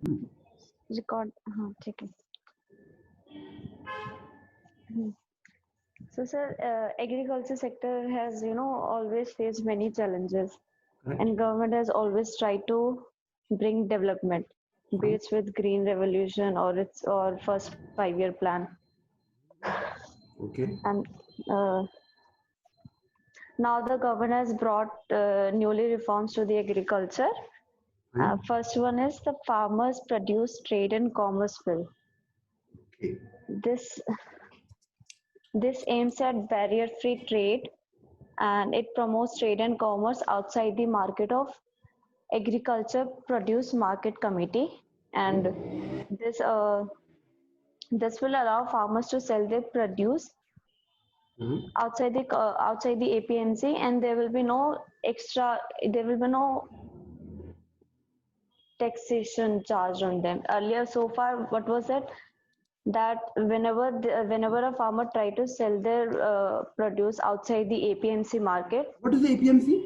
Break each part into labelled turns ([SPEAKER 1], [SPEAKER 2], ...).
[SPEAKER 1] Record, हाँ ठीक है। So sir, agriculture sector has, always faced many challenges,
[SPEAKER 2] Correct.
[SPEAKER 1] and government has always tried to bring development, be it with green revolution or first 5-year plan.
[SPEAKER 2] Okay.
[SPEAKER 1] And now the government has brought newly reforms to the agriculture.
[SPEAKER 2] Fine.
[SPEAKER 1] First one is the Farmers Produce Trade and Commerce Bill.
[SPEAKER 2] Okay.
[SPEAKER 1] This aims at barrier-free trade, and it promotes trade and commerce outside the market of Agriculture Produce Market Committee, and this this will allow farmers to sell their produce outside the APMC, and there will be no taxation charge on them. Earlier, so far, what was it? That whenever a farmer try to sell their produce outside the APMC market.
[SPEAKER 2] What is the APMC?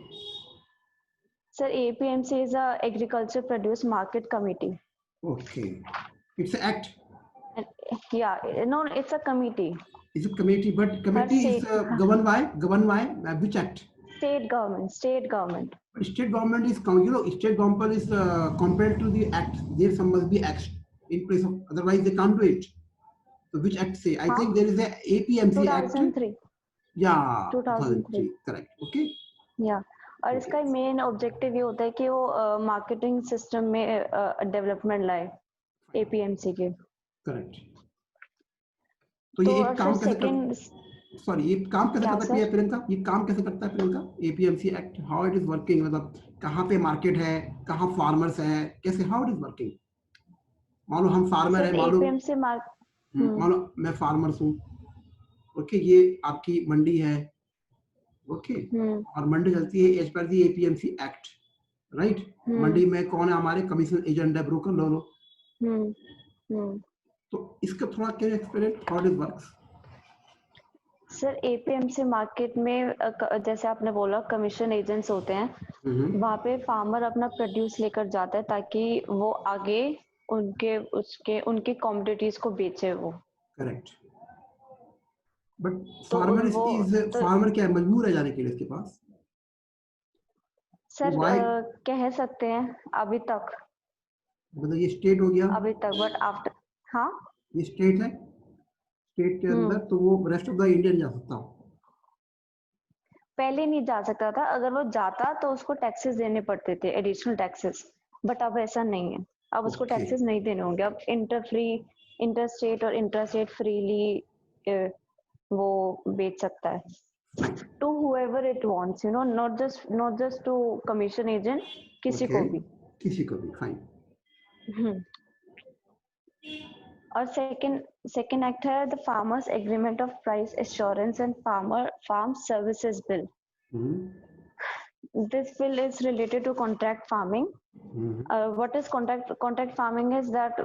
[SPEAKER 1] Sir, APMC is a Agriculture Produce Market Committee.
[SPEAKER 2] Okay. It's an act.
[SPEAKER 1] And, yeah, no, it's a committee.
[SPEAKER 2] Is it committee? But committee is governed by which act?
[SPEAKER 1] State government.
[SPEAKER 2] But state government is state government is compared to the act. There some must be acts in place of, otherwise they can't do it. So which act say? I think there is a APMC
[SPEAKER 1] 2003.
[SPEAKER 2] Act. Yeah,
[SPEAKER 1] 2003.
[SPEAKER 2] Correct. Okay.
[SPEAKER 1] Yeah. और इसका main objective ये होता है कि वो marketing system में development लाए APMC के।
[SPEAKER 2] करेक्ट। तो ये एक काम कैसे ये काम कैसे करता है प्रियंका? ये काम कैसे करता है Priyanka? APMC act, how it is working, मतलब कहाँ पे मार्केट है, कहाँ फार्मर्स है, कैसे, हाउ इट इज वर्किंग? मान लो हम फार्मर है, मान लो मैं फार्मर्स हूँ, ओके, ये आपकी मंडी है, ओके, और मंडी चलती है एज पर दी एपीएमसी एक्ट, राइट? मंडी में कौन है हमारे कमीशन एजेंट है, ब्रोकर लो। तो इसका थोड़ा क्या explain, how it works?
[SPEAKER 1] Sir, APMC market में जैसे आपने बोला कमीशन एजेंट्स होते हैं, वहाँ पे फार्मर अपना प्रोड्यूस लेकर जाता है ताकि वो आगे उनके कमोडिटीज को बेचे वो।
[SPEAKER 2] करेक्ट। बट फार्मर क्या मजबूर है जाने के लिए इसके पास?
[SPEAKER 1] सर कह सकते हैं अभी तक,
[SPEAKER 2] मतलब ये स्टेट हो गया
[SPEAKER 1] अभी तक, बट आफ्टर, हाँ
[SPEAKER 2] ये स्टेट है, स्टेट के अंदर तो वो रेस्ट ऑफ द इंडिया नहीं जा सकता।
[SPEAKER 1] पहले नहीं जा सकता था, अगर वो जाता तो उसको टैक्सेस देने पड़ते थे, एडिशनल टैक्सेस, बट अब ऐसा नहीं है, अब उसको टैक्सेस नहीं देने होंगे। अब इंटरस्टेट और इंट्रास्टेट फ्रीली वो बेच सकता है to whoever it wants, not just to commission agent, किसी को भी। फाइन। और सेकेंड एक्ट है the farmers agreement of price assurance and farm services bill. This bill is related to contract farming. What is contract farming is that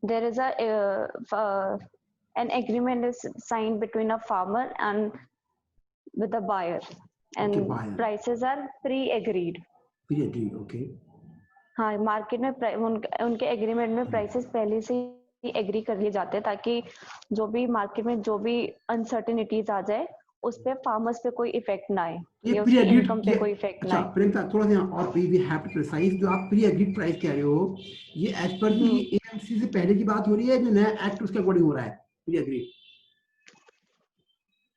[SPEAKER 1] there is an agreement is signed between a farmer and with a buyer, and prices are pre-agreed.
[SPEAKER 2] Okay.
[SPEAKER 1] हाँ, market में उनके agreement में prices पहले से ही agree कर लिए जाते हैं ताकि जो भी मार्केट में जो भी अनसर्टेनिटीज आ जाए उस पे फार्मर्स पे कोई इफेक्ट ना आए, या उसकी इनकम पे कोई इफेक्ट ना आए।
[SPEAKER 2] प्रियंका थोड़ा सा और वी हैव टू प्रिसाइज, जो आप प्री एग्रीड प्राइस कह रहे हो, ये एज पर दी एएमसी से पहले की बात हो रही है, जो नया एक्ट उसके अकॉर्डिंग हो रहा है प्री एग्रीड?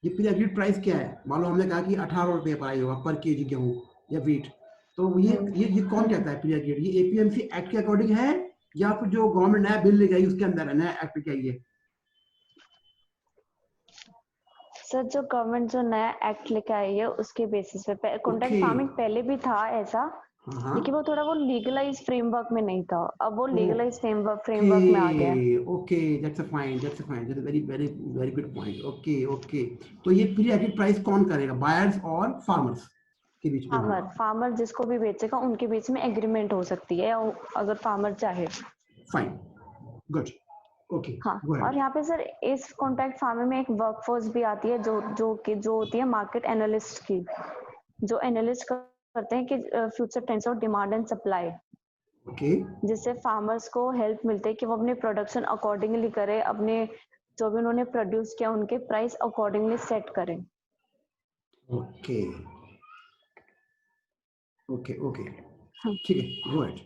[SPEAKER 2] ये प्री एग्रीड प्राइस क्या है? मान लो हमने कहा कि 18 रुपए प्राइस होगा पर केजी गेहूं या वीट, तो ये कौन कहता है प्री एग्रीड? ये एपीएमसी एक्ट के अकॉर्डिंग है या फिर जो गवर्नमेंट नया बिल लेके आई उसके अंदर है, नया एक्ट क्या है?
[SPEAKER 1] सर, जो गवर्नमेंट जो नया एक्ट लेके आई है उसके बेसिस पे कॉन्ट्रैक्ट फार्मिंग पहले भी था ऐसा, लेकिन वो थोड़ा वो लीगलाइज फ्रेमवर्क में नहीं था, अब वो लीगलाइज फ्रेमवर्क में आ गया है।
[SPEAKER 2] Okay, that's a fine, that's a very very very good point. Okay, तो ये प्री एग्रीड प्राइस कौन करेगा, बायर्स और फार्मर्स के बीच में?
[SPEAKER 1] फार्मर जिसको भी बेचेगा उनके बीच में एग्रीमेंट हो सकती है अगर फार्मर चाहे।
[SPEAKER 2] Fine, good, okay.
[SPEAKER 1] हाँ, और यहाँ पे सर इस कॉन्ट्रैक्ट फार्मिंग में एक वर्कफोर्स भी आती है जो होती है मार्केट एनालिस्ट की, जो एनालिस्ट करते हैं कि फ्यूचर ट्रेंड्स और डिमांड एंड सप्लाई।
[SPEAKER 2] ओके
[SPEAKER 1] जिससे फार्मर्स को हेल्प मिलते है कि वो अपने प्रोडक्शन अकॉर्डिंगली करे, अपने जो भी उन्होंने प्रोड्यूस किया उनके प्राइस अकॉर्डिंगली सेट करें।
[SPEAKER 2] ओके ओके ओके
[SPEAKER 1] हाँ
[SPEAKER 2] ठीक है, गो अहेड।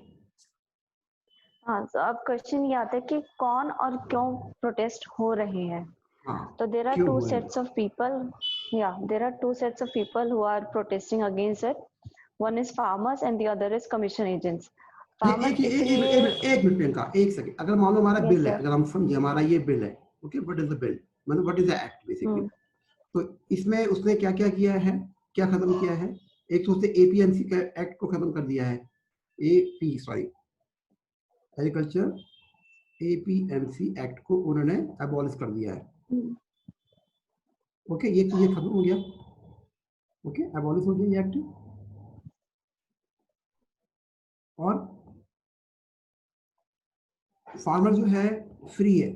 [SPEAKER 1] हाँ, तो अब क्वेश्चन ये आता है कि कौन और क्यों प्रोटेस्ट हो रहे हैं।
[SPEAKER 2] हाँ,
[SPEAKER 1] So there are
[SPEAKER 2] क्यों
[SPEAKER 1] two
[SPEAKER 2] हुए?
[SPEAKER 1] sets of people. Yeah, there are two sets of people who are protesting against it. One is farmers and the other is commission agents. Farmers इसलिए
[SPEAKER 2] एक मिनट प्रियंका, एक second. अगर मान लो हमारा
[SPEAKER 1] yes
[SPEAKER 2] bill है,
[SPEAKER 1] sir.
[SPEAKER 2] अगर हम समझे हमारा ये बिल है, okay, what is the bill, मतलब what is the act basically. तो इसमें उसने क्या क्या किया है, क्या खत्म किया है? एक तो उसने एपीएमसी का एक्ट को खत्म कर दिया है, AP sorry agriculture APMC act को उन्होंने अबॉलिश कर दिया है। ओके, ये खत्म हो गया, ओके, अबॉलिश हो गया ये एक्ट। और फार्मर जो है फ्री है,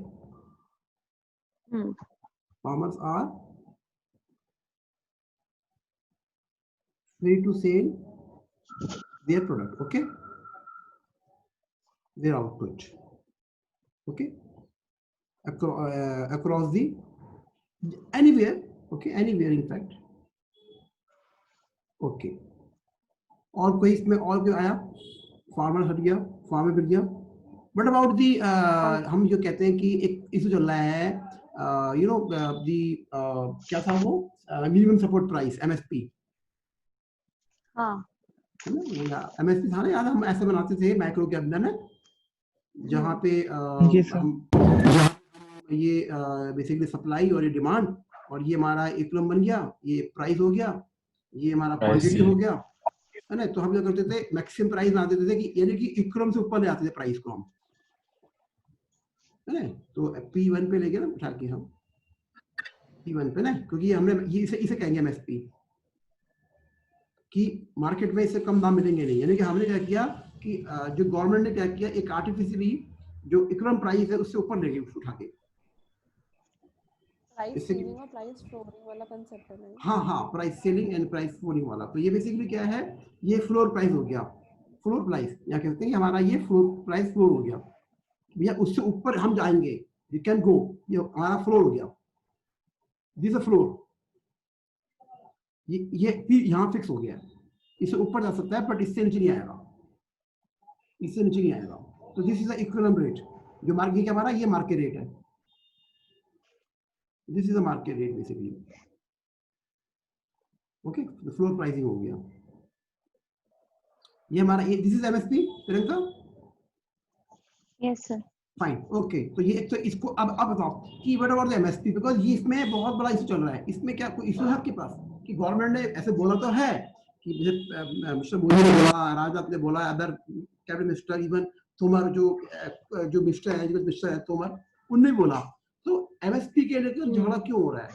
[SPEAKER 2] farmers are free to sell their product, okay, their output, okay, across the anywhere, okay, anywhere in fact, okay। और कोई इसमें और कोई आया? फार्मर हट गया, फार्मर बिक गया। बट अबाउट दी हम जो कहते हैं कि एक इशू चल रहा है, यू नो दी क्या था वो, मिनिमम सपोर्ट प्राइस, एमएसपी।
[SPEAKER 1] हाँ,
[SPEAKER 2] एमएसपी था ना, याद हम ऐसे बनाते थे मैक्रो के अंदर ना, जहाँ पे हम ये बेसिकली सप्लाई और ये डिमांड, और ये हमारा इक्विलिब्रियम बन गया, ये प्राइस हो गया, ये हमारा क्वांटिटी हो गया, है ना। तो हम क्या करते थे, मैक्सिमम प्राइस बना देते थे, कि यानी कि इक्विलिब्रियम से ऊपर ले आते थे प्राइस को हम, है ना। तो P1 पे ले गए ना उठा के हम, P1 पे ना, क्योंकि हमने ये इसे कहेंगे एमएसपी, कि मार्केट में इससे कम दाम मिलेंगे नहीं। यानी कि हमने क्या किया कि जो गवर्नमेंट ने क्या किया, एक आर्टिफिशियली जो इक्विलिब्रियम प्राइस है उससे ऊपर ले गए उसको उठा के,
[SPEAKER 3] प्राइस सीलिंग और प्राइस फ्लोरिंग वाला कांसेप्ट है ना।
[SPEAKER 2] हाँ हाँ, price selling and price flooring वाला। तो ये बेसिकली क्या है, ये फ्लोर प्राइस हो गया, फ्लोर प्राइस या कहते हैं हमारा ये फ्लोर प्राइस फ्लोर हो गया, भैया उससे ऊपर हम जाएंगे, वी कैन गो, ये हमारा फ्लोर हो गया, दिस अ फ्लोर, ये यहाँ फिक्स हो गया, इससे ऊपर जा सकता है बट इससे नीचे नहीं आएगा, इससे नीचे नहीं आएगा। तो this is the equilibrium rate, जो मार्केट क्या हमारा ये मार्केट रेट है, this is the market rate basically, okay. Floor pricing हो गया, ये हमारा, ये this is MSP Priyanka.
[SPEAKER 1] Yes sir.
[SPEAKER 2] Fine, okay. तो ये तो इसको अब बताओ कि what about the MSP, because ये इसमें बहुत बड़ा इशू चल रहा है। इसमें क्या कोई इशू है आपके पास कि गवर्नमेंट ने ऐसे बोला तो है कि जैसे मिस्टर मोदी ने बोला, राजनाथ ने बोला, other cabinet minister, even Tomar जो मिनिस्टर है, एजुकेशन मिनिस्टर है तोमर, उनने बोला। तो एमएसपी के लेकर झगड़ा क्यों हो रहा है,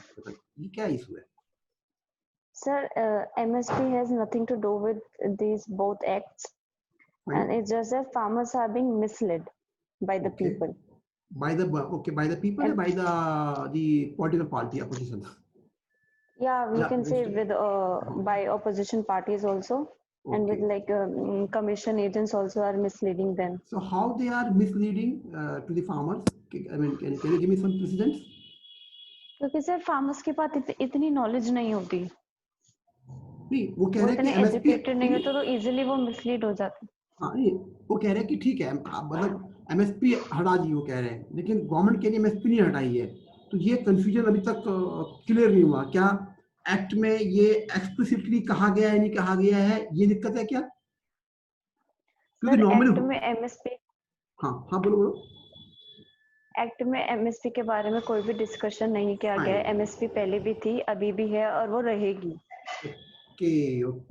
[SPEAKER 2] ये क्या इशू है?
[SPEAKER 1] Sir, MSP has nothing to do with these both acts, and it's just that farmers are being misled by the people.
[SPEAKER 2] By the people, and by the political party opposition.
[SPEAKER 1] Yeah, we can say with by opposition parties also, and with like commission agents also are misleading them.
[SPEAKER 2] So how they are misleading to the farmers? I mean, can you give me some precedents?
[SPEAKER 1] क्योंकि sir farmers के पास इतनी knowledge नहीं होती,
[SPEAKER 2] नहीं, वो कह रहे हैं कि
[SPEAKER 1] एजुकेटेड नहीं होते तो इजीली वो मिसलीड हो जाते।
[SPEAKER 2] हाँ, नहीं, वो कह रहे हैं कि ठीक है, मतलब एमएसपी हटा दी, वो कह रहे हैं, लेकिन गवर्नमेंट के लिए एमएसपी नहीं हटाई है। तो ये कंफ्यूजन अभी तक क्लियर नहीं हुआ, क्या एक्ट में ये एक्सप्लिसिटली कहा गया है, नहीं कहा गया है, ये दिक्कत है क्या? क्योंकि नॉर्मली
[SPEAKER 1] एक्ट में एमएसपी,
[SPEAKER 2] हाँ हाँ बोलो बोलो।
[SPEAKER 1] एक्ट में एमएसपी के बारे में कोई भी डिस्कशन नहीं किया गया है। एमएसपी पहले भी थी, अभी भी है और वो रहेगी।
[SPEAKER 2] ओके।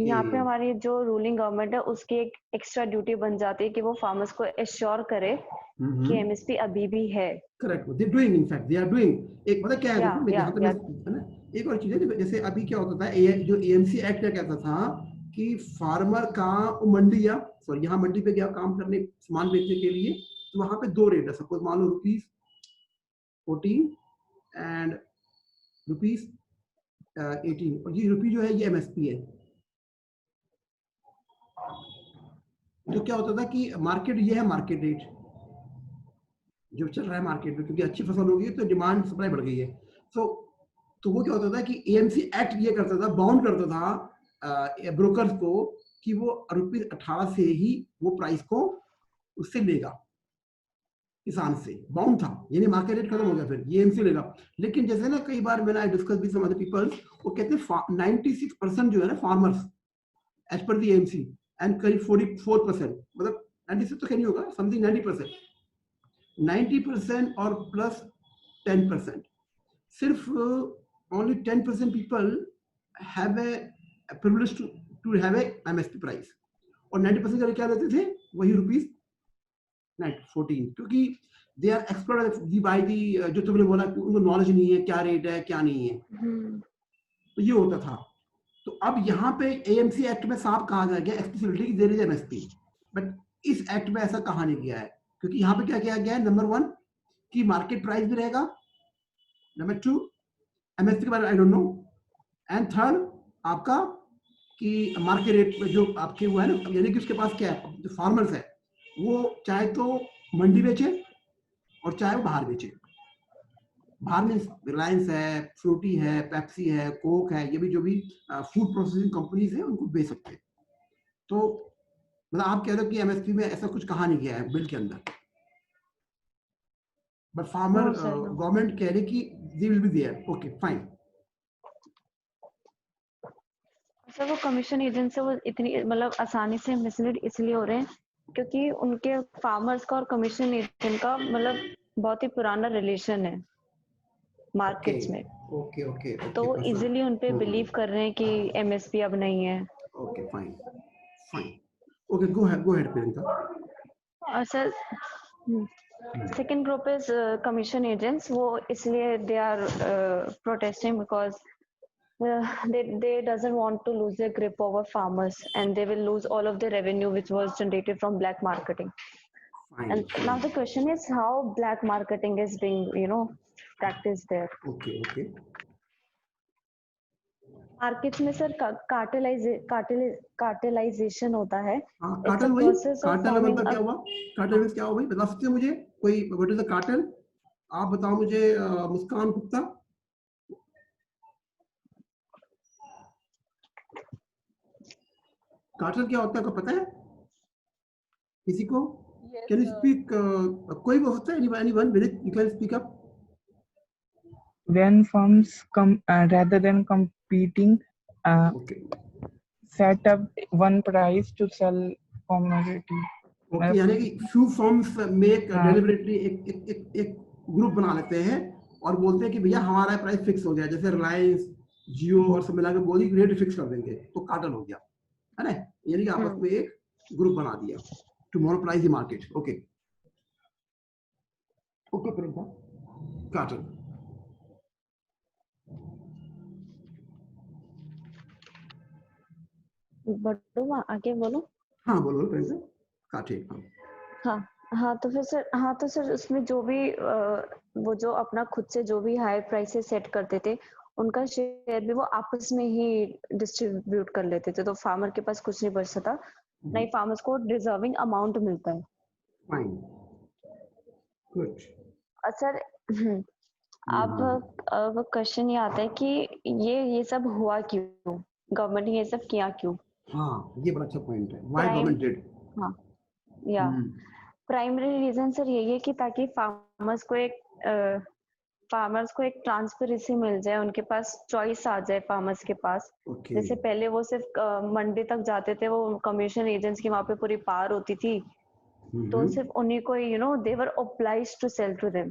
[SPEAKER 1] यहाँ पे हमारी जो रूलिंग गवर्नमेंट है उसकी एक एक्स्ट्रा ड्यूटी बन जाती है कि वो फार्मर्स को एश्योर करे कि एमएसपी अभी भी है।
[SPEAKER 2] Correct, they doing, in fact they are doing. एक पता क्या है, देखो मैं जहाँ तक है ना, एक और चीज है, जैसे अभी क्या होता था, जो एएमसी एक्ट क्या कहता था कि फार्मर का मंडी, या सॉरी यहाँ मंडी पे गया काम करने, सामान बेचने के लिए, तो वहां पे दो रेट है, सपोज मान लो ₹14 एंड ₹18, और ये रुपी जो है ये एमएसपी है। तो क्या होता था कि मार्केट ये है, मार्केट रेट जो चल रहा है मार्केट में, क्योंकि अच्छी फसल होगी तो डिमांड सप्लाई बढ़ गई है। तो वो क्या होता था कि एएमसी एक्ट ये करता था, बाउंड करता था ब्रोकर्स को कि वो ₹18 से ही वो प्राइस को उससे लेगा, किसान से बाउंड था, यानी मार्केट रेट खत्म हो गया, फिर ये एएमसी लेगा। लेकिन जैसे ना कई बार मैंने डिस्कस भी सम अदर पीपल, वो कहते हैं 96% जो है ना farmers as per the AMC and करीब 44%, मतलब 96 तो नहीं होगा, समथिंग 90% और प्लस 10%, सिर्फ only 10% people have a privilege to have a MSP price, और 90% का क्या लेते थे, वही ₹14, क्योंकि they are expert by the, जो तुमने बोला कि उनको नॉलेज नहीं है क्या रेट है क्या नहीं है, तो ये होता था। तो अब यहाँ पे एएमसी एक्ट में साफ कहा गया एक्सप्लिसिटली कि देयर इज एमएसपी, बट इस एक्ट में ऐसा कहा नहीं गया है, क्योंकि यहाँ पे क्या किया गया है, नंबर 1 कि मार्केट प्राइस भी रहेगा, नंबर 2 एमएसपी के बारे में I don't know, and third आपका कि मार्केट रेट में जो आपके हुआ है ना, यानी कि उसके पास क्या है, जो फार्मर्स है वो चाहे तो मंडी बेचे और चाहे वो बाहर बेचे। बाहर में रिलायंस है, फ्रूटी है, पेप्सी है, कोक है, ये भी जो भी फूड प्रोसेसिंग कंपनीज है उनको बेच सकते हैं। तो मतलब आप कह रहे हो कि एमएसपी में ऐसा कुछ कहा नहीं गया है बिल के अंदर, but farmer
[SPEAKER 1] No, sir, no.
[SPEAKER 2] Government कह रही कि they will be there, okay fine.
[SPEAKER 1] Sir वो कमीशन एजेंट से वो इतनी मतलब आसानी से मिसलीड इसलिए हो रहे हैं क्योंकि उनके फार्मर्स का और कमीशन एजेंट का मतलब बहुत ही पुराना रिलेशन है मार्केट्स में,
[SPEAKER 2] ओके ओके
[SPEAKER 1] तो वो
[SPEAKER 2] ओके
[SPEAKER 1] इजीली उन पे बिलीव कर रहे हैं कि एमएसपी अब नहीं है।
[SPEAKER 2] Okay fine fine, okay go ahead Priyanka.
[SPEAKER 1] और sir second group is commission agents, वो इसलिए they are protesting because they doesn't want to lose their grip over farmers and they will lose all of the revenue which was generated from black marketing.
[SPEAKER 2] Fine,
[SPEAKER 1] And
[SPEAKER 2] fine.
[SPEAKER 1] now the question is how black marketing is being practiced there.
[SPEAKER 2] Okay.
[SPEAKER 1] Markets में sir cartelisation होता है।
[SPEAKER 2] Cartel
[SPEAKER 1] It's a
[SPEAKER 2] वही,
[SPEAKER 1] process of
[SPEAKER 2] cartel
[SPEAKER 1] forming
[SPEAKER 2] मतलब क्या हुआ, cartel means क्या हुआ भाई, बता सकते हो मुझे कोई, व्हाट इज द कार्टेल, आप बताओ मुझे मुस्कान गुप्ता। कार्टेल क्या होता है, आपको पता है किसी को?
[SPEAKER 3] Yes,
[SPEAKER 2] कैन यू स्पीक, कोई भी हो सकता है, anyone you can speak up.
[SPEAKER 4] When firms rather than competing, set up one price to sell commodity.
[SPEAKER 2] Okay, यानी कि फ्यू फर्म्स मेक डेलिबरेटली एक ग्रुप बना लेते हैं और बोलते हैं कि भैया हमारा प्राइस फिक्स हो गया, जैसे रिलायंस, जियो और सब मिलाकर बोली रेट फिक्स कर देंगे, तो कार्टेल हो गया, है ना, यानी कि आपस में एक ग्रुप बना दिया to monopolize the market. Okay okay Priyanka, cartel.
[SPEAKER 1] बढ़ो आगे बोलो।
[SPEAKER 2] हाँ बोलो प्रियंका, कार्टेल।
[SPEAKER 1] हाँ तो सर उसमें जो भी वो जो अपना खुद से जो भी हाई प्राइसेस सेट करते थे उनका शेयर भी वो आपस में ही डिस्ट्रीब्यूट कर लेते थे, तो फार्मर के पास कुछ नहीं बचता था, नहीं फार्मर्स को डिजर्विंग अमाउंट मिलता है।
[SPEAKER 2] Fine, good.
[SPEAKER 1] सर अब क्वेश्चन ये आता है कि ये सब हुआ क्यों, गवर्नमेंट ने ये सब किया क्यों?
[SPEAKER 2] हाँ ये बड़ा अच्छा पॉइंट है, व्हाई गवर्नमेंट डिड।
[SPEAKER 1] हाँ या प्राइमरी रीजन सर यही है कि ताकि फार्मर्स को एक ट्रांसपेरेंसी मिल जाए, उनके पास चॉइस आ जाए फार्मर्स के पास। जैसे पहले वो सिर्फ मंडी तक जाते थे, वो कमीशन एजेंट्स की वहां पे पूरी पावर होती थी, तो सिर्फ उन्हीं को they were obliged to sell to them,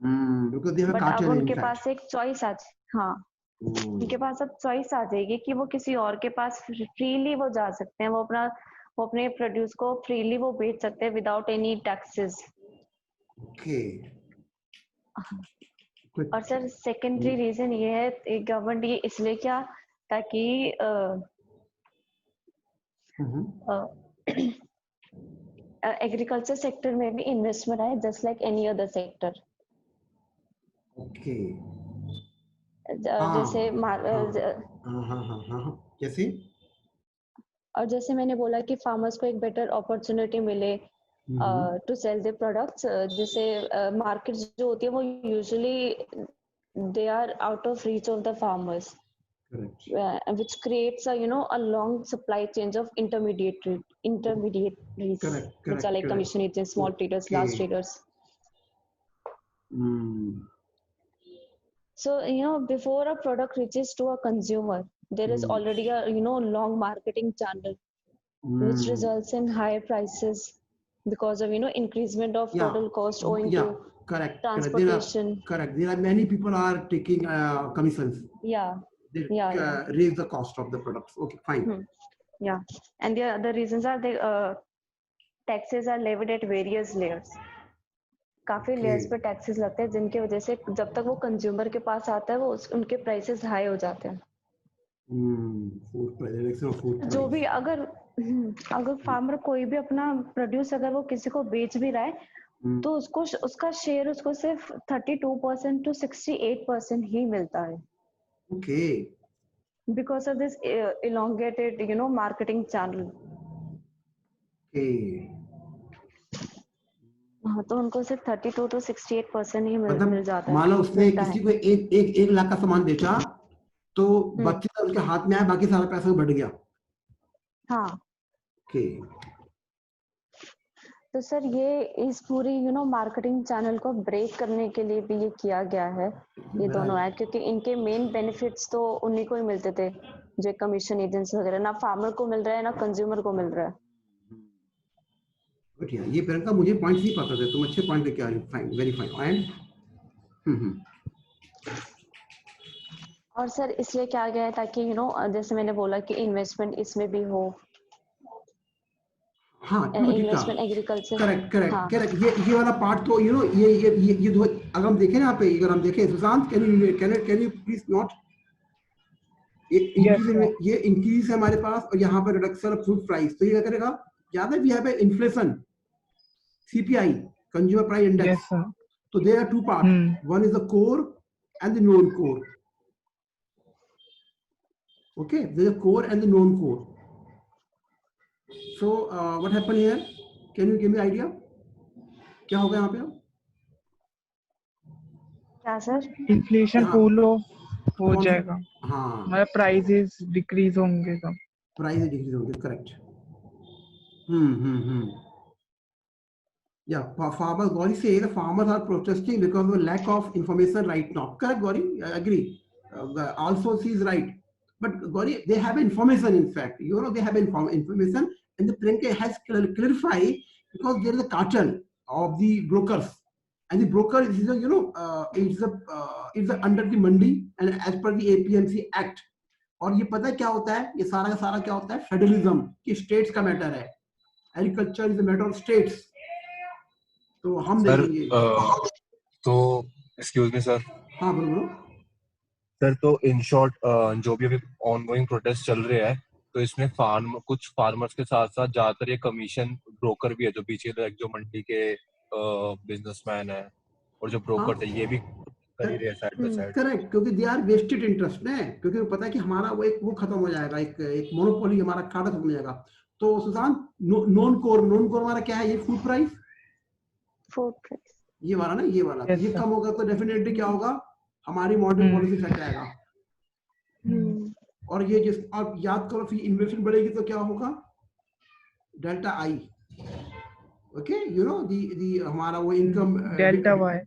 [SPEAKER 1] but अब उनके पास एक चॉइस आ, हाँ उनके पास अब चॉइस आ जाएगी कि वो किसी और के पास फ्रीली वो जा सकते हैं, वो अपने प्रोड्यूस को फ्रीली वो बेच सकते हैं विदाउट एनी टैक्सेस। और सर सेकेंडरी रीजन ये है गवर्नमेंट ये इसलिए क्या, ताकि एग्रीकल्चर सेक्टर में भी इन्वेस्टमेंट आए just like any other sector. जैसे
[SPEAKER 2] जैसे
[SPEAKER 1] और जैसे मैंने बोला कि फार्मर्स को एक बेटर अपॉर्चुनिटी मिले टू सेल देयर प्रोडक्ट्स, जिससे मार्केट जो होती है वो usually they are out of reach of the farmers.
[SPEAKER 2] Correct.
[SPEAKER 1] Which creates a long supply chain of intermediaries,
[SPEAKER 2] Correct.
[SPEAKER 1] which are like commission agents, small traders, large traders. So before a product reaches to a consumer, there is already a long marketing channel, which results in higher prices because of increasement of total cost owing to transportation.
[SPEAKER 2] Correct. There are many people are taking commissions. They raise the cost of the products. Okay, fine.
[SPEAKER 1] And the other reasons are the taxes are levied at various layers. काफी layers पे taxes लगते हैं, जिनकी वजह से जब तक वो कंज्यूमर के पास आता है वो उनके प्राइसेस हाई हो जाते हैं। जो भी अगर फार्मर कोई भी अपना प्रोड्यूस अगर वो किसी को बेच भी रहा है तो उसको उसका शेयर उसको सिर्फ 32% to 68% ही मिलता है।
[SPEAKER 2] Okay.
[SPEAKER 1] Because of this elongated marketing channel. हाँ, तो उनको सिर्फ 32 to 68% ही मिल जाता है।
[SPEAKER 2] मान लो उसने किसी को एक लाख का सामान बेचा तो बाकी का उसके हाथ में आया, बाकी सारा पैसा बढ़ गया।
[SPEAKER 1] हाँ।
[SPEAKER 2] ओके।
[SPEAKER 1] तो सर ये इस पूरी मार्केटिंग चैनल को ब्रेक करने के लिए भी ये किया गया है, ये दोनों है, क्योंकि इनके मेन बेनिफिट्स तो उन्हीं को ही मिलते थे जो कमीशन एजेंट्स वगैरह, ना फार्मर को मिल रहा है ना कंज्यूमर को मिल रहा है।
[SPEAKER 2] बढ़िया, ये प्रियंका मुझे पॉइंट्स नहीं पता थे, तुम अच्छे पॉइंट लेके आ रही हो। Fine, very fine. एंड
[SPEAKER 1] और सर इसलिए क्या गया है ताकि जैसे मैंने बोला कि इन्वेस्टमेंट इसमें भी हो।
[SPEAKER 2] हाँ,
[SPEAKER 1] इन्वेस्टमेंट एग्रीकल्चर।
[SPEAKER 2] करेक्ट। ये वाला पार्ट तो ये दो अगर हम देखें यहाँ पे, अगर हम देखें Sushant, can you please note, ये इंक्रीज है हमारे पास और यहाँ पर रिडक्शन ऑफ फूड प्राइस, तो ये क्या करेगा? ज्यादा भी है inflation, CPI, consumer price index. तो there are two part, one is the core and the non core. Okay, there is core and the non core. So what happened here? Can you give me idea? क्या होगा यहाँ पे?
[SPEAKER 1] क्या sir?
[SPEAKER 4] Inflation cool हो जाएगा।
[SPEAKER 2] हाँ,
[SPEAKER 4] मतलब prices decrease होंगे सब।
[SPEAKER 2] प्राइसेस डिक्रीज होंगे, correct. Yeah, farmers, Gauri say the farmers are protesting because of lack of information right now. Correct, Gauri? I agree. Also, she is right. But Gauri, they have information. In fact, they have information, and the Priyanka has clarified because there is a cartel of the brokers, and the broker is it's under the mandi and as per the APMC Act. और ये पता है क्या होता है? ये सारा का सारा क्या होता है? फेडरलिज्म कि स्टेट्स का मैटर है। Agriculture is the matter of states. तो हम देखेंगे।
[SPEAKER 5] तो एक्सक्यूज मी सर।
[SPEAKER 2] हाँ बोलो
[SPEAKER 5] सर। तो इन शॉर्ट जो भी अभी ऑनगोइंग प्रोटेस्ट चल रहे हैं, तो इसमें कुछ फार्मर्स के साथ साथ ज्यादातर ये कमीशन ब्रोकर भी है जो पीछे जो मंडी के बिजनेसमैन है और जो ब्रोकर थे, ये भी कर ही रहे हैं साइड बाय साइड।
[SPEAKER 2] करेक्ट, क्योंकि दे आर वेस्टेड इंटरेस्ट है, क्योंकि पता है कि हमारा वो खत्म हो जाएगा, एक मोनोपोली हमारा खाता खत्म हो जाएगा। तो सुशांत, नॉन कोर हमारा क्या है? ये फूड प्राइस, ये वाला ना, ये वाला ये कम होगा तो डेफिनेटली क्या होगा? हमारी मॉडर्न पॉलिसी सेट आएगा। और ये जिस आप याद करो, फिर इन्वेस्टमेंट बढ़ेगी तो क्या होगा? डेल्टा आई। ओके, दी हमारा वो income
[SPEAKER 4] delta Y,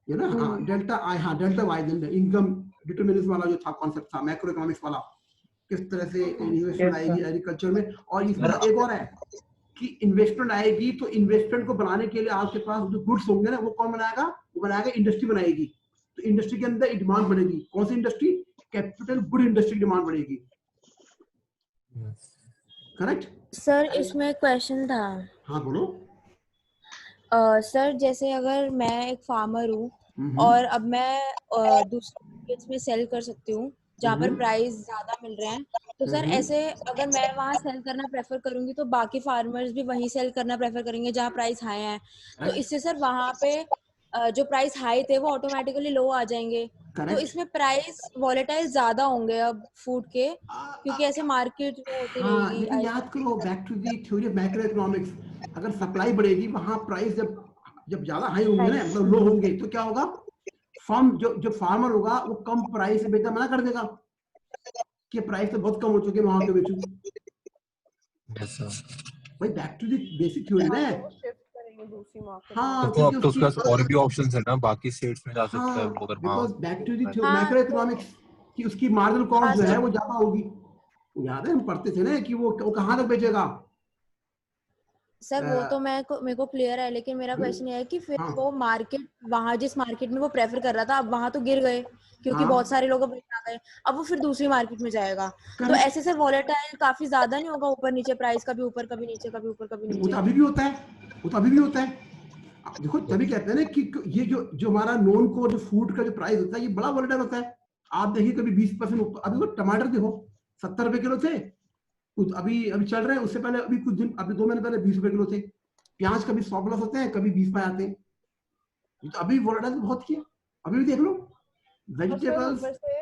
[SPEAKER 2] delta I. हाँ, डेल्टा वाई, इनकम डिटरमिनिज्म वाला जो था कॉन्सेप्ट था, मैक्रो इकोनॉमिक्स वाला, किस तरह से इन्वेस्टमेंट आएगी एग्रीकल्चर में। और इसमें एक और है कि इन्वेस्टमेंट आएगी तो इन्वेस्टमेंट को बनाने के लिए आपके पास जो गुड्स होंगे ना, वो कौन बनाएगा? वो बनाएगा इंडस्ट्री बनाएगी। तो इंडस्ट्री के अंदर डिमांड बढ़ेगी। कौन सी industry? Capital good industry demand बढ़ेगी। Correct
[SPEAKER 6] sir. इसमें क्वेश्चन था।
[SPEAKER 2] हाँ बोलो।
[SPEAKER 6] सर जैसे अगर मैं एक फार्मर हूँ और अब मैं दूसरे मार्केट्स में सेल कर सकती हूँ जहाँ पर प्राइस ज्यादा मिल रहे हैं, तो सर ऐसे अगर मैं वहाँ सेल करना प्रेफर करूंगी तो बाकी फार्मर्स भी वहीं सेल करना प्रेफर करेंगे जहाँ प्राइस हाई है, तो इससे सर वहाँ पे जो प्राइस हाई थे वो ऑटोमेटिकली लो आ जाएंगे। तो इसमें प्राइस वॉलेटाइल ज्यादा होंगे अब फूड के, क्योंकि ऐसे मार्केट जो होती
[SPEAKER 2] हाँ,
[SPEAKER 6] रहेगी।
[SPEAKER 2] लेकिन याद करो back to the theory of macroeconomics, अगर सप्लाई बढ़ेगी वहां प्राइस जब ज्यादा हाई होंगे ना, मतलब लो होंगे, तो क्या होगा, फार्म जो फार्मर होगा वो कम प्राइस से बेचना मना कर देगा कि प्राइस तो बहुत कम हो चुके हैं, वहां पे बेचूं। भाई back to the basic theory ना।
[SPEAKER 3] तो वो शिफ्ट करेंगे दूसरी मार्केट में।
[SPEAKER 2] हाँ,
[SPEAKER 5] तो अब तो उसके पास और भी ऑप्शंस है ना, बाकी स्टेट्स में जा सकता है वो, अगर
[SPEAKER 2] बिकॉज बैक टू दी
[SPEAKER 6] हाँ,
[SPEAKER 2] मैक्रो इकोनॉमिक्स की उसकी मार्जिनल कॉस्ट
[SPEAKER 6] हाँ
[SPEAKER 2] जो है
[SPEAKER 6] सर,
[SPEAKER 2] वो ज्यादा होगी। याद है हम पढ़ते थे ना कि वो कहाँ तक बेचेगा।
[SPEAKER 6] सर वो तो मेरे को क्लियर है, लेकिन मेरा क्वेश्चन ये है कि फिर
[SPEAKER 2] हाँ
[SPEAKER 6] वो मार्केट, वहां जिस मार्केट में वो प्रेफर कर रहा था, अब वहां तो गिर गए क्योंकि
[SPEAKER 2] हाँ,
[SPEAKER 6] बहुत सारे लोग अब आ गए, अब वो फिर दूसरी मार्केट में जाएगा। तो
[SPEAKER 2] करेक्ट।
[SPEAKER 6] ऐसे से वॉलेटाइल काफी ज्यादा नहीं होगा, ऊपर नीचे प्राइस, कभी ऊपर कभी नीचे, कभी ऊपर कभी
[SPEAKER 2] वो तो
[SPEAKER 6] नीचे।
[SPEAKER 2] अभी भी होता है, वो तो अभी भी होता है। देखो तभी कहते हैं ना कि ये जो हमारा नॉन कोर जो फूड का जो प्राइस होता है ये बड़ा वोलेटाइल होता है। आप देखिए कभी 20% अभी वो टमाटर देखो 70 रुपए किलो थे, अभी चल रहे हैं, उससे पहले अभी कुछ दिन, अभी 2 महीने पहले 20 रुपए किलो थे। प्याज कभी 100 प्लस होते हैं, कभी 20 पे आते हैं। ये तो अभी वोलेटाइल बहुत किया, अभी भी देख लो
[SPEAKER 3] तो फिर
[SPEAKER 2] वेजिटेबल्स।
[SPEAKER 3] ऊपर से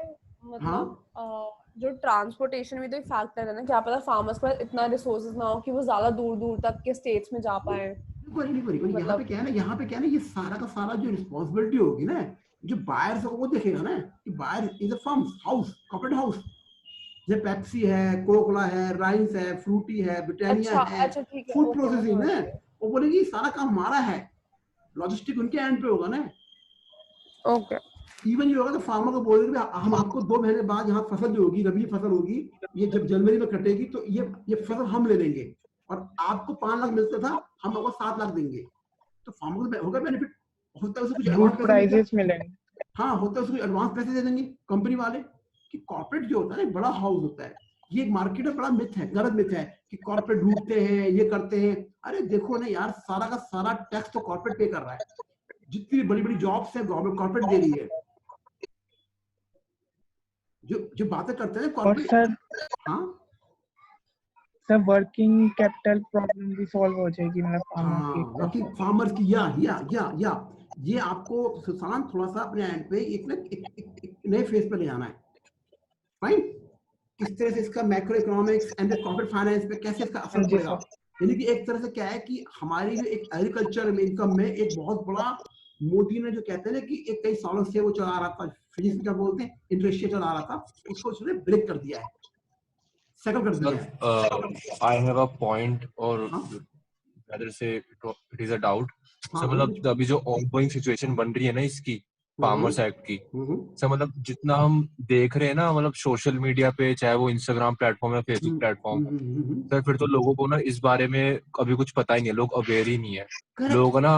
[SPEAKER 2] हाँ,
[SPEAKER 3] मतलब जो ट्रांसपोर्टेशन भी तो एक फैक्टर है ना, क्या पता फार्मर्स के पास इतना रिसोर्सेज ना हो कि वो ज्यादा दूर दूर तक के स्टेट्स में जा पाए।
[SPEAKER 2] नहीं, यहाँ पे
[SPEAKER 3] मतलब
[SPEAKER 2] क्या है ना, यहाँ पे क्या है ना, ये सारा का सारा जो रिस्पॉन्सिबिलिटी होगी ना, जो बायर्स होगा वो देखेगा ना कि buyer is a firm house, corporate house. जैसे पेप्सी है, कोकोला है, राइस है, फ्रूटी है, ब्रिटानिया
[SPEAKER 3] अच्छा
[SPEAKER 2] है,
[SPEAKER 3] अच्छा ठीक है,
[SPEAKER 2] फूड
[SPEAKER 3] ओके मैं
[SPEAKER 2] प्रोसेसिंग
[SPEAKER 3] समझ
[SPEAKER 2] है,
[SPEAKER 3] गई।
[SPEAKER 2] वो बोलेगी सारा काम हमारा है, लॉजिस्टिक उनके एंड पे होगा ना।
[SPEAKER 3] ओके
[SPEAKER 2] इवन ये होगा तो फार्मर को बोलेंगे हम आपको 2 महीने बाद यहाँ फसल जो होगी, रबी फसल होगी, ये जब जनवरी में कटेगी तो ये फसल हम ले लेंगे, और आपको 5 लाख मिलता था, हम आपको 7 लाख देंगे। तो फार्मर को होगा बेनिफिट, होता है उसे कुछ एडवांस
[SPEAKER 4] गुड
[SPEAKER 2] पैसे मिल जाए।
[SPEAKER 4] प्राइजेस मिलेंगे।
[SPEAKER 2] हाँ, होता है उसको एडवांस पैसे दे देंगे कंपनी वाले। कि कॉर्पोरेट जो होता है ना, बड़ा हाउस होता है, ये एक मार्केट में बड़ा मिथ है, गलत मिथ है कि कॉर्पोरेट लूटते हैं, ये करते हैं। अरे देखो ना यार, सारा का सारा टैक्स तो कॉर्पोरेट पे कर रहा है, जितनी बड़ी बड़ी जॉब्स है गवर्नमेंट कॉर्पोरेट दे रही है। जो बातें करते हैं
[SPEAKER 4] और
[SPEAKER 2] कॉर्पोरेट।
[SPEAKER 4] सर
[SPEAKER 2] हाँ
[SPEAKER 4] वर्किंग कैपिटल प्रॉब्लम भी सॉल्व हो जाएगी, मतलब फार्मर
[SPEAKER 2] हाँ,
[SPEAKER 4] की
[SPEAKER 2] वर्किंग फार्मर्स की या ये आपको सुशांत थोड़ा सा अपने एंड पे एक नए फेज पे ले आना है। फाइन, किस तरह से इसका macro economics and corporate finance पे कैसे इसका असर
[SPEAKER 4] जी
[SPEAKER 2] पड़ेगा।
[SPEAKER 4] सर।
[SPEAKER 2] यानी कि एक तरह से क्या है कि हमारी जो एक एग्रीकल्चर में इनकम में एक बहुत बड़ा, मोदी ने जो कहते हैं ना कि एक कई सालों से वो चला रहा था, फिजिक्स में क्या बोलते हैं, इंटरेस्ट चला रहा था, उसको उसने ब्रेक कर दिया है, सेटल कर दिया है।
[SPEAKER 5] आई हैव अ पॉइंट, और
[SPEAKER 2] हाँ
[SPEAKER 5] rather say it is a doubt.
[SPEAKER 2] हाँ,
[SPEAKER 5] सर मतलब अभी जो ऑनगोइंग सिचुएशन बन रही है ना इसकी, फार्मर्स एक्ट की, सर मतलब जितना हम देख रहे हैं ना, मतलब सोशल मीडिया पे, चाहे वो इंस्टाग्राम प्लेटफॉर्म या फेसबुक प्लेटफॉर्म, सर फिर तो लोगों को ना इस बारे में अभी कुछ पता ही नहीं है, लोग अवेयर ही नहीं है। लोग ना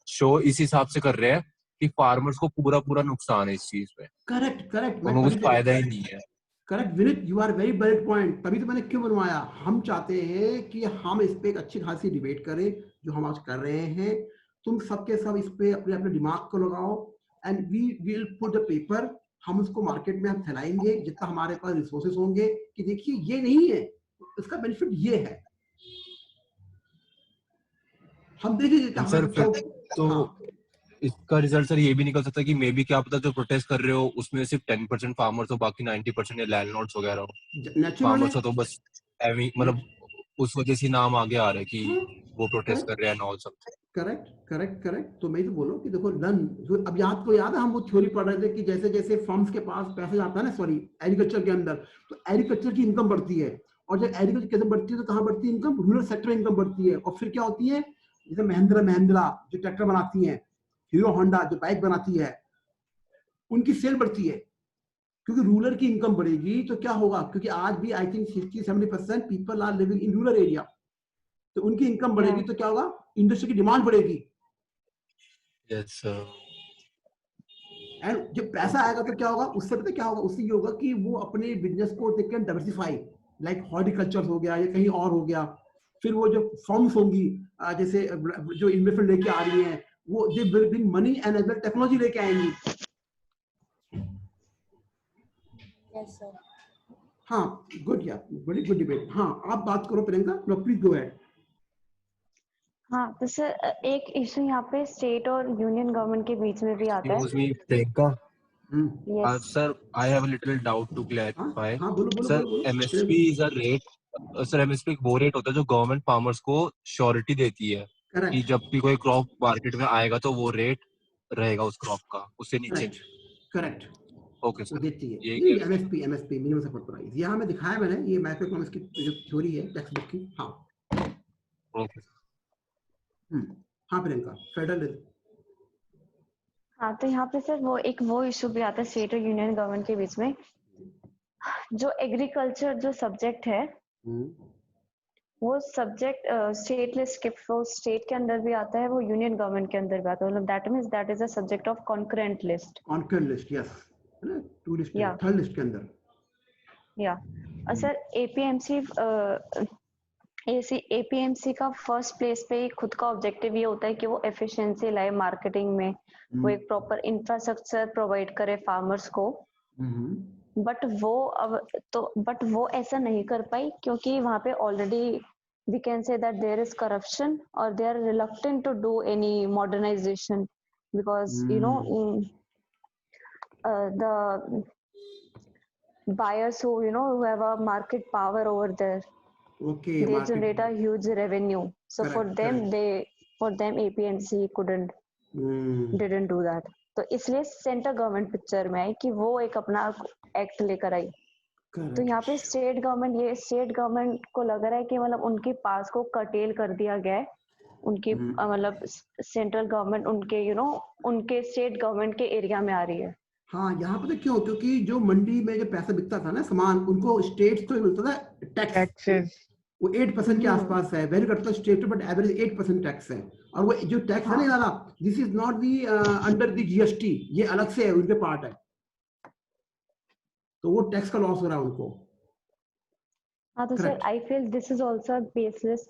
[SPEAKER 5] शो इस हिसाब से कर रहे हैं कि फार्मर्स को पूरा पूरा नुकसान है इस चीज में,
[SPEAKER 2] करेक्ट
[SPEAKER 5] उनको कुछ फायदा ही नहीं है।
[SPEAKER 2] Correct Vineet, you are very valid point. तभी तो मैंने क्यों बनवाया, हम चाहते हैं कि हम इस पे एक अच्छी खासी डिबेट करें, जो हम आज कर रहे हैं। तुम सबके सब इस पे अपने अपने दिमाग को लगाओ, and we will put the paper. हम उसको मार्केट में हम फैलाएंगे जितना हमारे पास रिसोर्सेज होंगे, कि देखिए ये नहीं है, इसका बेनिफिट ये है। हम देखेंगे कि
[SPEAKER 5] सर फिर तो
[SPEAKER 2] हाँ
[SPEAKER 5] इसका रिजल्ट सर ये भी निकल सकता है कि मे बी क्या पता जो प्रोटेस्ट कर रहे हो उसमें सिर्फ 10% फार्मर्स हो, बाकी 90% ये लैंडलॉर्ड्स वगैरह हो।
[SPEAKER 2] नेचुरल है।
[SPEAKER 5] फार्मर्स हो तो बस मतलब उस वजह से नाम आगे आ रहा है कि वो प्रोटेस्ट कर रहे हैं ऑल समथिंग।
[SPEAKER 2] करेक्ट। तो मैं तो बोलूं कि देखो लन, अब याद है हम वो थ्योरी पढ़ रहे थे कि जैसे जैसे फर्म्स के पास पैसा जाता है ना, सॉरी एग्रीकल्चर के अंदर, तो एग्रीकल्चर की इनकम बढ़ती है, और जब एग्रीकल्चर की इनकम बढ़ती है तो कहाँ बढ़ती है इनकम, रूरल सेक्टर में इनकम बढ़ती है। और फिर क्या होती है, जैसे महिंद्रा जो ट्रैक्टर बनाती है, हीरो होंडा जो बाइक बनाती है, उनकी सेल बढ़ती है, क्योंकि रूरल की इनकम बढ़ेगी। तो क्या होगा, क्योंकि आज भी I think 60-70% people are living in rural area, तो उनकी इनकम बढ़ेगी तो क्या होगा, इंडस्ट्री की डिमांड बढ़ेगी।
[SPEAKER 5] Yes sir.
[SPEAKER 2] एंड जब पैसा आएगा तो क्या होगा, उससे पता क्या होगा, उससे ये होगा कि वो अपने बिजनेस को they can diversify, like horticulture हो गया या कहीं और हो गया। फिर वो जो फर्म्स होंगी, जैसे जो इन्वेस्टमेंट लेके आ रही हैं, वो they will bring money and as well technology लेके आएंगी।
[SPEAKER 6] Yes sir.
[SPEAKER 2] हाँ गुड, या बड़ी गुड डिबेट। हाँ आप बात करो Priyanka, no please go ahead.
[SPEAKER 1] हाँ तो सर एक इशू यहाँ पे स्टेट और यूनियन गवर्नमेंट के बीच में भी आता है।
[SPEAKER 5] Priyanka,
[SPEAKER 1] Yes.
[SPEAKER 5] Sir, I have a little doubt to clarify.
[SPEAKER 2] हाँ बोलो
[SPEAKER 5] Sir,
[SPEAKER 2] बोलो
[SPEAKER 5] MSP is a rate. Sir MSP एक वो रेट होता है जो गवर्नमेंट फार्मर्स को श्योरिटी देती है कि
[SPEAKER 2] करेक्ट
[SPEAKER 5] जब भी कोई क्रॉप मार्केट में आएगा तो वो रेट रहेगा उस क्रॉप का, उससे नीचे
[SPEAKER 2] करेक्ट करेक्ट
[SPEAKER 5] ओके
[SPEAKER 2] वो
[SPEAKER 5] सर,
[SPEAKER 2] देती है
[SPEAKER 5] ये
[SPEAKER 2] ये एमएसपी मिनिमम सपोर्ट प्राइस यहाँ में दिखाया मैंने ये मैक्रो इकोनॉमिक्स की जो थ्योरी है टेक्स्ट बुक की हाँ
[SPEAKER 5] ओके
[SPEAKER 2] हाँ प्रियंका फेडरल
[SPEAKER 1] हाँ तो यहाँ पे सर वो इशू भी आता है स्टेट और यूनियन गवर्नमेंट के बीच में। जो एग्रीकल्चर जो सब्जेक्ट है वो सब्जेक्ट स्टेट लिस्ट के वो स्टेट के अंदर भी आता है, वो यूनियन गवर्नमेंट के अंदर भी आता है, मतलब that means that is a subject of concurrent list
[SPEAKER 2] yes है ना, टू लिस्ट
[SPEAKER 1] या
[SPEAKER 2] थर्ड लिस्ट के अंदर
[SPEAKER 1] या। और सर एपीएमसी का फर्स्ट प्लेस पे खुद का ऑब्जेक्टिव ये होता है कि वो एफिशिएंसी लाए मार्केटिंग में, वो एक प्रॉपर इंफ्रास्ट्रक्चर प्रोवाइड करे फार्मर्स को। बट वो ऐसा नहीं कर पाई क्योंकि वहाँ पे already we can say that there is corruption or they are reluctant to do any modernization because the buyers who have a market power over there, they generate a huge revenue, so for them APMC didn't do that। तो इसलिए central government picture में है कि वो एक अपना act लेकर आई। तो यहाँ पे स्टेट गवर्नमेंट को लग रहा है कि मतलब उनके पास को कर्टेल कर दिया गया है, उनकी मतलब सेंट्रल गवर्नमेंट उनके उनके स्टेट गवर्नमेंट के एरिया में आ रही है।
[SPEAKER 2] हाँ यहाँ पे क्यों, क्योंकि जो मंडी में जो पैसा बिकता था ना सामान, उनको स्टेट तो मिलता था टैक्सेस, वो 8% के आसपास है, वेरी करता है स्टेट बट एवरेज 8% टैक्स है। और वो जो टैक्स है ना दादा, this is not the under the GST, ये अलग से है, उनके पार्ट है, तो वो टैक्स का लॉस हो रहा है उनको।
[SPEAKER 1] हाँ तो sir I feel this is also baseless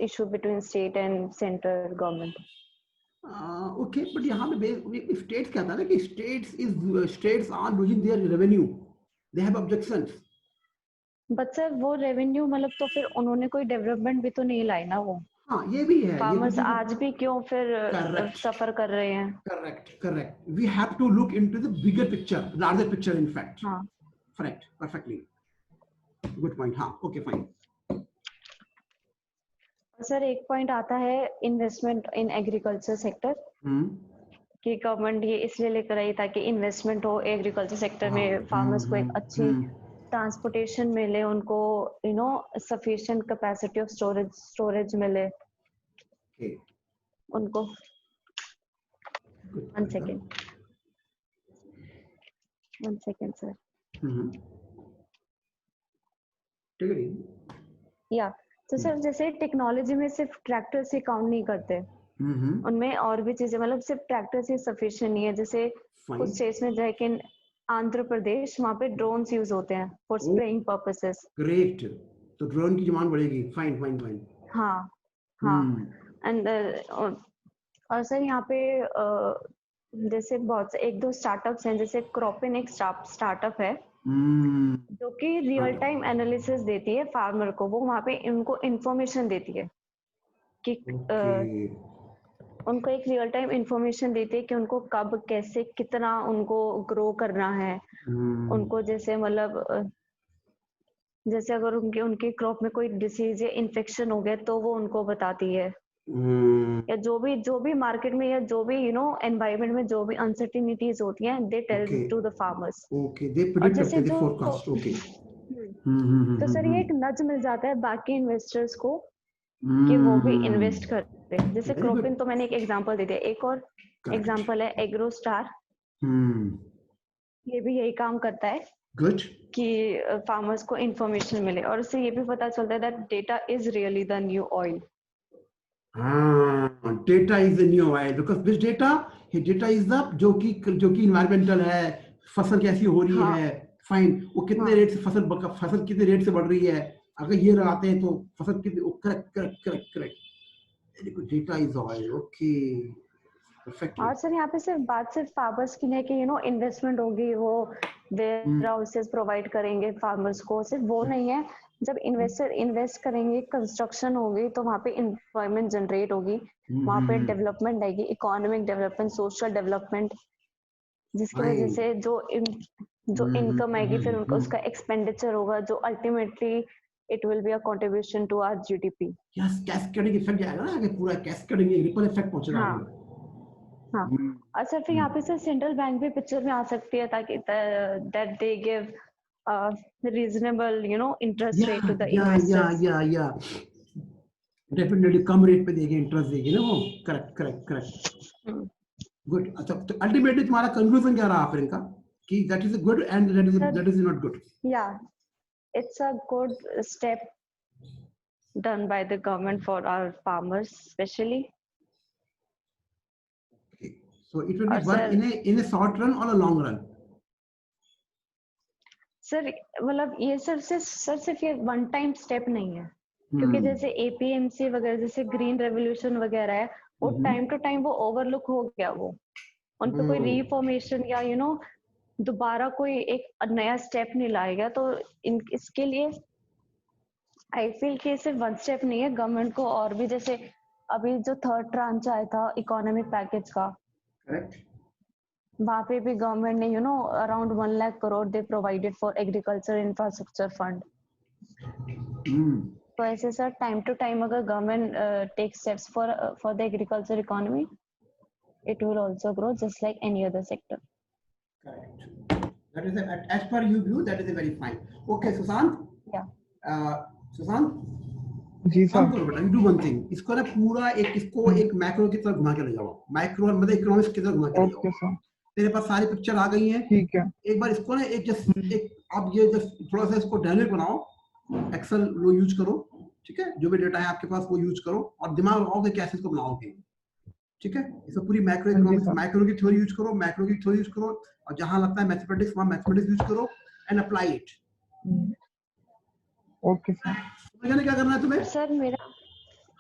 [SPEAKER 1] issue between state and central government.
[SPEAKER 2] Okay but यहाँ पे स्टेट्स क्या था ना कि states are losing their revenue, they have objections.
[SPEAKER 1] But sir वो रेवेन्यू मतलब तो फिर उन्होंने कोई डेवलपमेंट भी तो नहीं लाई ना वो।
[SPEAKER 2] हाँ ये भी है,
[SPEAKER 1] फार्मर्स आज भी क्यों फिर सफर कर रहे हैं।
[SPEAKER 2] Correct we have to look into the bigger picture, larger picture in fact.
[SPEAKER 1] हाँ
[SPEAKER 2] करेक्ट, परफेक्टली गुड पॉइंट। हाँ ओके फाइन।
[SPEAKER 1] सर एक पॉइंट आता है इन्वेस्टमेंट इन एग्रीकल्चर सेक्टर कि गवर्नमेंट ये इसलिए लेकर आई ताकि इन्वेस्टमेंट हो एग्रीकल्चर सेक्टर में, फार्मर्स को एक अच्छी ट्रांसपोर्टेशन मिले, उनको सफिशिएंट कैपेसिटी ऑफ स्टोरेज मिले उनको। One second sir. या तो सर जैसे टेक्नोलॉजी में सिर्फ ट्रैक्टर से काउंट नहीं करते, उनमें और भी चीजें, मतलब सिर्फ ट्रैक्टर से सफिशिएंट नहीं है। जैसे कुछ स्टेट्स में जाए कि आंध्र प्रदेश, वहाँ पे ड्रोन्स यूज होते हैं फॉर स्प्रेइंग पर्पसेस।
[SPEAKER 2] ग्रेट, तो ड्रोन की डिमांड बढ़ेगी। फाइन।
[SPEAKER 1] हाँ एंड और सर यहाँ पे जैसे बहुत से 1-2 स्टार्टअप्स हैं, जैसे क्रॉपिन एक स्टार्टअप है जो कि रियल टाइम एनालिसिस देती है फार्मर को, वो वहाँ पे उनको इंफॉर्मेशन देती है कि उनको एक रियल टाइम इंफॉर्मेशन देती है कि उनको कब कैसे कितना उनको ग्रो करना है। उनको जैसे मतलब जैसे अगर उनके क्रॉप में कोई डिसीज या इन्फेक्शन हो गया तो वो उनको बताती है, या जो भी मार्केट में या जो भी एनवायरनमेंट में जो भी अनसर्टेनिटीज होती हैं, they tell to the farmers.
[SPEAKER 2] Okay, they predict करते हैं, फोरकास्ट। ओके
[SPEAKER 1] तो सर ये एक नज मिल जाता है बाकी इन्वेस्टर्स को कि वो भी इन्वेस्ट करते हैं। जैसे क्रॉपिन तो मैंने एक एग्जांपल दे दिया, एक और एग्जांपल है एग्रोस्टार, ये भी यही काम करता है कि फार्मर्स को इंफॉर्मेशन मिले और उससे ये भी पता चलता है that data is really the new oil.
[SPEAKER 2] Data is the new oil because this data is the जो कि इन्वायरमेंटल है, फसल कैसी हो रही है, फाइन, वो कितने रेट से फसल कितने रेट से बढ़ रही है, अगर ये लगाते हैं तो फसल कितनी, correct data is oil. Okay perfect.
[SPEAKER 1] और सर यहाँ पे सिर्फ फार्मर्स की नहीं कि इन्वेस्टमेंट होगी, वो वेयर हाउसेस प्रोवाइड करेंगे फार्मर्स को, सिर्फ वो नहीं है। जब इन्वेस्टर इन्वेस्ट करेंगे, कंस्ट्रक्शन होगी तो वहाँ पे एम्प्लॉयमेंट जनरेट होगी, वहाँ पे डेवलपमेंट आएगी, इकोनॉमिक डेवलपमेंट, सोशल डेवलपमेंट, जिसकी वजह से जो इनकम आएगी फिर उनका उसका
[SPEAKER 2] हम्म।
[SPEAKER 1] एक्सपेंडिचर होगा जो ultimately it will be a contribution to our GDP.
[SPEAKER 2] Yes, cascading effect जाएगा ना, कि पूरा कैस्केडिंग रिपल इफेक्ट पहुंचेगा
[SPEAKER 1] हाँ
[SPEAKER 2] आगे।
[SPEAKER 1] हाँ। और सर फिर यहाँ पे सर सेंट्रल बैंक भी पिक्चर में आ सकती है ताकि that they give reasonable interest rate to the investors.
[SPEAKER 2] या डेफिनेटली कम रेट पे देगी, इंटरेस्ट देगी ना वो। Correct correct correct, good. अच्छा, तो अल्टीमेटली तुम्हारा कंक्लूजन क्या रहा फिर इनका, कि that is good and that is not good?
[SPEAKER 1] या it's a good step done by the government for our farmers especially.
[SPEAKER 2] Okay. So it will be
[SPEAKER 1] और
[SPEAKER 2] work in a short run or a long run?
[SPEAKER 1] Sir मतलब ये sir सिर्फ ये one time step नहीं है, क्योंकि जैसे APMC वगैरह जैसे ग्रीन रेवोल्यूशन वगैरह है वो टाइम टू टाइम वो ओवरलुक हो गया, वो उन पे कोई रीफॉर्मेशन या दोबारा कोई एक नया स्टेप नहीं लाएगा। तो इसके लिए आई फील कि सिर्फ वन स्टेप नहीं है, गवर्नमेंट को और भी, जैसे अभी जो थर्ड ट्रांच आया था इकोनॉमिक पैकेज का, वहां पे भी गवर्नमेंट ने around 1 lakh crore they provided for agriculture infrastructure fund. तो ऐसे सर टाइम टू टाइम अगर government take steps for the agriculture economy, it will also grow just like any other sector.
[SPEAKER 2] Correct. That is as per your view, that is a very fine. Okay, Sushant.
[SPEAKER 1] Yeah.
[SPEAKER 2] Sushant.
[SPEAKER 4] Ji sir.
[SPEAKER 2] बेटा, you do one thing. इसको ना पूरा इसको एक macro की तरफ घुमा के ले जाओ, माइक्रो मतलब इकोनॉमिक्स की तरफ घुमा के ले जाओ।
[SPEAKER 4] Okay sir.
[SPEAKER 2] तेरे पास सारी पिक्चर आ गई हैं।
[SPEAKER 4] ठीक है।
[SPEAKER 2] एक बार इसको ना एक आप ये जस्ट थोड़ा सा इसको डायनेमिक बनाओ, एक्सेल वो यूज करो, ठीक है? जो भी डेटा है आपके पास वो यूज करो और दिमाग लगाओ कि कैसे इसको बनाओगे, ठीक है? इसमें पूरी मैक्रो इकोनॉमिक्स, मैक्रो की थ्योरी यूज करो, मैक्रो की थ्योरी यूज करो, और जहां लगता है मैथमेटिक्स वहां मैथमेटिक्स यूज करो and apply it.
[SPEAKER 4] Okay sir.
[SPEAKER 2] समझने क्या करना है तुम्हें?
[SPEAKER 1] सर मेरा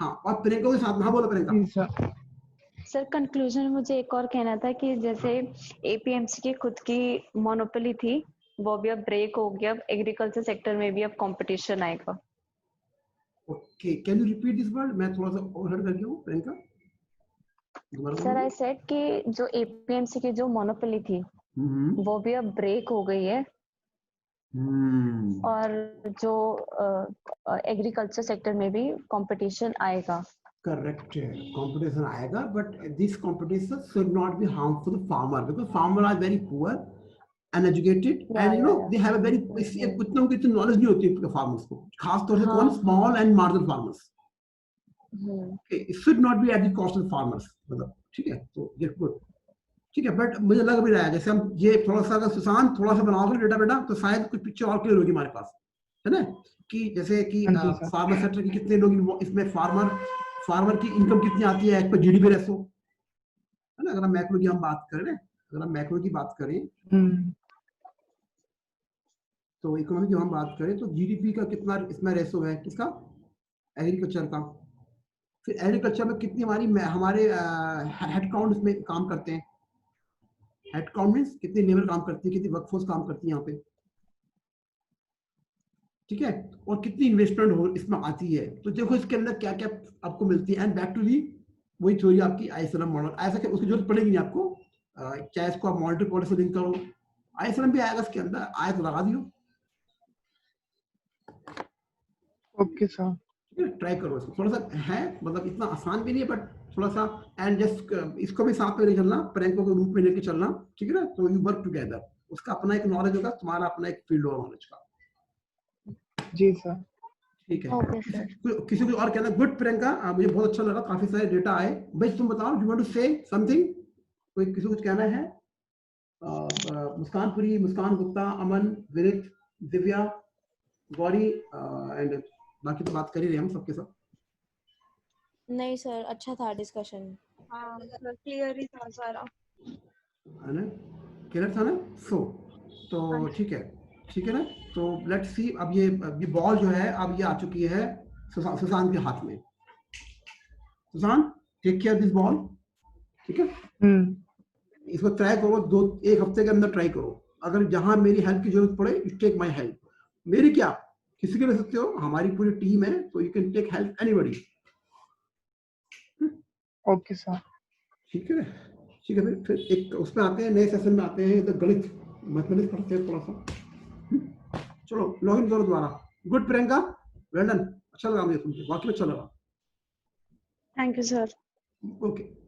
[SPEAKER 2] हाँ, और प्रियंका के साथ, हाँ बोलो प्रियंका।
[SPEAKER 4] जी सर।
[SPEAKER 1] सर कंक्लूजन में मुझे एक और कहना था कि जैसे एपीएमसी की खुद की मोनोपोली थी, वो भी अब ब्रेक हो गया, अब एग्रीकल्चर सेक्टर में भी अब कंपटीशन आएगा।
[SPEAKER 2] Okay, can you repeat this word? मैं थोड़ा सा ओवरहर्ड कर गया हूं प्रियंका।
[SPEAKER 1] सर आई सेड कि जो एपीएमसी की जो मोनोपोली थी वो भी अब ब्रेक हो गई है, और जो एग्रीकल्चर सेक्टर में भी कंपटीशन आएगा।
[SPEAKER 2] करेक्ट है, कंपटीशन आएगा, but this competition should not be harmful for farmer, because farmer are very poor, uneducated and they have a very कितनों की नॉलेज नहीं होती है फार्मर्स को, खास तौर से कौन, small and marginal farmers. It should not B at the cost of farmers, मतलब ठीक है? तो ये गुड, ठीक है। बट मुझे लग भी रहा है जैसे हम ये थोड़ा सा अगर सुशांत थोड़ा सा बनाओगे डेटा बेटा, तो शायद कुछ पिक्चर और क्लियर होगी हमारे पास, है ना? कि जैसे कि फार्मर सेक्टर के कितने लोग इसमें, फार्मर की इनकम कितनी आती है एज पर जीडीपी रेशो, है ना? अगर हम मैक्रो की हम बात करें, अगर हम मैक्रो की बात करें तो इकोनॉमी की हम बात करें तो जीडीपी का कितना इसमें रेशो है, किसका? एग्रीकल्चर का। फिर एग्रीकल्चर में कितनी हमारे हेड काउंट इसमें काम करते हैं, हेड काउंट मींस कितनी लेबर काम करती है, कितनी वर्कफोर्स काम करती है यहाँ पे, ठीक है? और कितनी इन्वेस्टमेंट इसमें आती है। तो देखो इसके अंदर क्या क्या आपको मिलती है, एंड बैक टू दी वही थ्योरी आपकी आईएसएलएम मॉडल। ऐसा कि उसकी जरूरत पड़ेगी नहीं आपको, चाहे इसको आप मॉनेटरी पॉलिसी लिंक करो, आईएसएलएम भी आएगा इसके अंदर, आए तो लगा दियो।
[SPEAKER 4] ओके सर,
[SPEAKER 2] ट्राई करो इसको, थोड़ा सा है मतलब इतना आसान भी नहीं है, बट थोड़ा सा, एंड जस्ट इसको भी साथ में ले चलना, प्रियंका को रूप में लेके चलना, ठीक है ना? तो यू वर्क टुगेदर, उसका अपना एक नॉलेज होगा, तुम्हारा अपना एक फील्ड होगा नॉलेज का।
[SPEAKER 4] जी सर।
[SPEAKER 2] ठीक है।
[SPEAKER 1] Okay sir.
[SPEAKER 2] किसी को और कहना? गुड प्रियंका, मुझे बहुत अच्छा लगा, काफी सारे डेटा आए। भाई तुम बताओ, you want to say something? कोई किसी को कुछ कहना है? मुस्कानपुरी, मुस्कान गुप्ता, अमन, विनित, दिव्या, गौरी एंड बाकी तो बात कर ही रहे हम सबके सब।
[SPEAKER 6] नहीं सर, अच्छा था डिस्कशन।
[SPEAKER 3] हाँ सर, क्लियर ही था सारा,
[SPEAKER 2] है ना? क्लियर था ना? सो तो ठीक है, ठीक है ना? तो लेट्स सी, अब ये बॉल जो है अब ये आ चुकी है सुशांत के हाथ में। Sushant, take care this ball, ठीक है? इसको ट्राई करो, एक हफ्ते के अंदर ट्राई करो। अगर जहां मेरी हेल्प की जरूरत पड़े, यू टेक माय हेल्प। मेरी क्या, किसी के ले सकते हो, हमारी पूरी टीम है, तो you can take help anybody.
[SPEAKER 4] Okay sir.
[SPEAKER 2] ठीक है, ठीक है, फिर एक उसमें आते हैं, नए सेशन में आते हैं, इधर गणित मैथमेटिक्स पढ़ते हैं थोड़ा सा। चलो लॉगिन करो दोबारा। गुड प्रियंका, वेल डन, अच्छा लगा मुझे तुमसे, वाकई अच्छा लगा।
[SPEAKER 1] Thank you sir.
[SPEAKER 2] ओके।